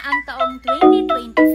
ang taong 2025.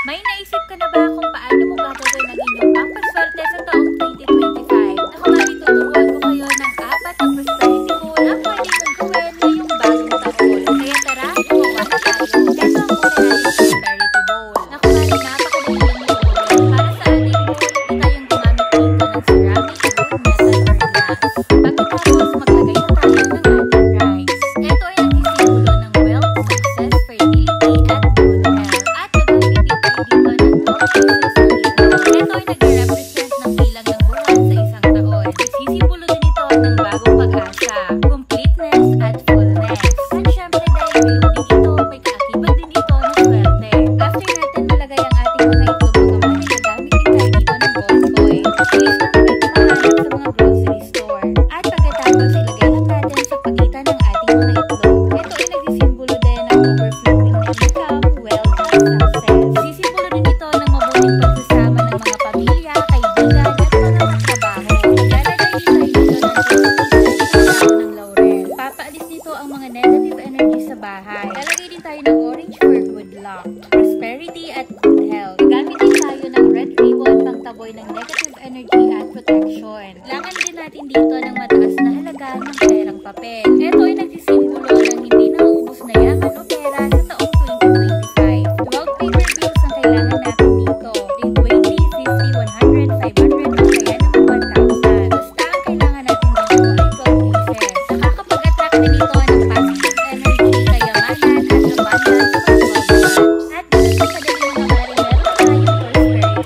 May naisip ka na ba kung paano mo gagawin ang inyong pampaswerte sa taong 2025? Ako tuturuan ko kayo ng 4 na prosperity goal na pwede mong gawin ngayong bagong taon. Kaya tara, gumawa na tayo. Ito ang una natin prosperity goal. Naku, napakadali lang nito gawin. Para sa ating goal, hindi tayong gumamit dito ng ceramic, wood, metal, or glass. Pagkatapos, maglagay na tayo ng ating rice. Ito ay nagsisimulo ng wealth, success, fertility, at good health. At nagpipili tayo dito ng 12 pieces ng ito. Ito ay nagre-represent ng bilang ng buwan sa isang taon. Nagsisimulo din ito ng bagong pag-asa, completeness, at fullness. At syempre dahil bilog din ito, may kaakibat din ito ng swerte. After natin malagay ang ating mga itlog mga mali, nagamit din tayo dito ng gold coin. Bilis lang naman ito mahanap sa mga grocery store. At pagkatapos ilagay lang natin sa pagitan ng ating mga itlog. Ito ay nagsisimbolo din ng overflowing na income, wealth, at success. Sisimbolo din ito ng mabuting pagsasama ng mga pamilya, kaibigan, at mga katrabaho. Maglalagay din tayo dito ng 20% ng laurel. Papaalis nito ang mga negative energy sa bahay. Lalagay din tayo ng orange for good luck, prosperity, at good health. Gamit din tayo ng red ribbon pang taboy ng negative energy at protection. Kailangan din natin dito ng mataas na halaga ng perang papel. Ito ay nagsisimbolo ng hindi nauubos na yaman o pera sa taong 2025. 12 paper bills ang kailangan natin dito. Yung 20, 50, 100, 500, o kaya naman 1,000. Basta ang kailangan natin dito ay 12 pieces. Nakakapag-attract din ito ng positive energy, kayamanan, at abundance for 12 months. At ganun sa kadali mga mare, meron tayong prosperity goal.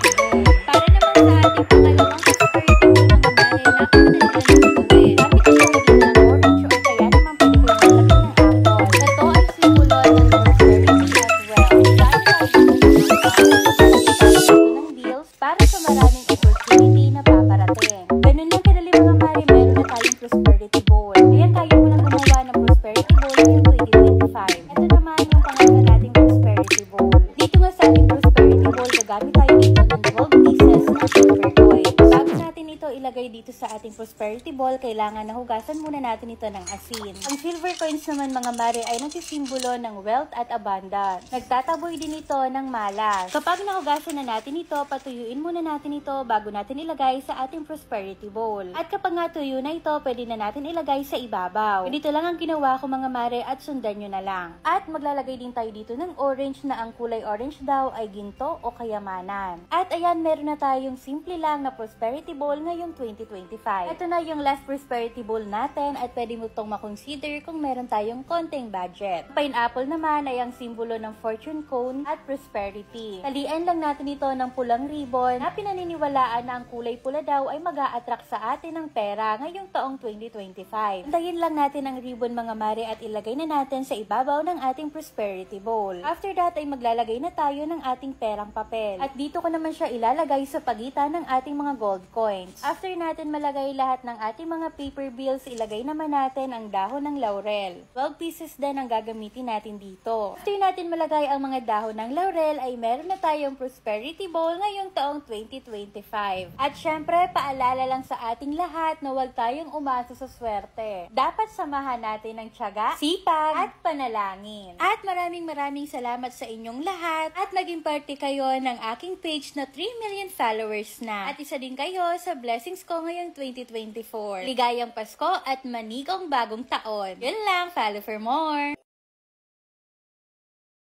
Para naman sa ating pangalawang prosperity goal mga mare, napakadali lang ito gawin. Gamit tayo dito ng orange o kaya naman pwede ko yung lagyan ng apple. Ito ay simbolo ng prosperity at wealth. Gamit tayo dito ng deals para sa maraming opportunity na paparating. Ganun lang kadali mga mare, meron na tayong prosperity goal. Kaya kaya mo lang gumawa ng prosperity goal ngayong 2025. Ito naman yung pangatlo nating prosperity goal. Dito nga sa ating prosperity goal, gagamit tayo dito ng 12 pieces na silver coin. Bago natin ito ilagay dito sa ating prosperity ball, kailangan na hugasan muna natin ito ng asin. Ang silver coins naman mga mare ay nagsisimbolo ng wealth at abundance. Nagtataboy din ito ng malas. Kapag nahugasan na natin ito, patuyuin muna natin ito bago natin ilagay sa ating prosperity bowl. At kapag nga tuyo na ito, pwede na natin ilagay sa ibabaw. Ganito lang ang ginawa ko mga mare at sundan nyo na lang. At maglalagay din tayo dito ng orange na ang kulay orange daw ay ginto o kayamanan. At ayan, meron na tayong simple lang na prosperity bowl ngayong 2025. Ito na yung last prosperity bowl natin at pwede mo itong makonsider kung meron tayong konting budget. Pineapple naman ay ang simbolo ng fortune cone at prosperity. Talian lang natin ito ng pulang ribbon na pinaniniwalaan na ang kulay pula daw ay mag-a-attract sa atin ng pera ngayong taong 2025. Antayin lang natin ang ribbon mga mare at ilagay na natin sa ibabaw ng ating prosperity bowl. After that ay maglalagay na tayo ng ating perang papel. At dito ko naman siya ilalagay sa pagitan ng ating mga gold coins. After natin malagay lahat ng ating mga paper bills, ilagay naman natin ang dahon ng laurel. 12 pieces din ang gagamitin natin dito. After natin malagay ang mga dahon ng laurel, ay meron na tayong prosperity bowl ngayong taong 2025. At syempre, paalala lang sa ating lahat na huwag tayong umasa sa swerte. Dapat samahan natin ng tiyaga, sipag, at panalangin. At maraming salamat sa inyong lahat at naging parte kayo ng aking page na 3 million followers na. At isa din kayo sa blessings ko ngayong 2024. Ligayang Pasko at manigong bagong taon. Yun lang, follow for more!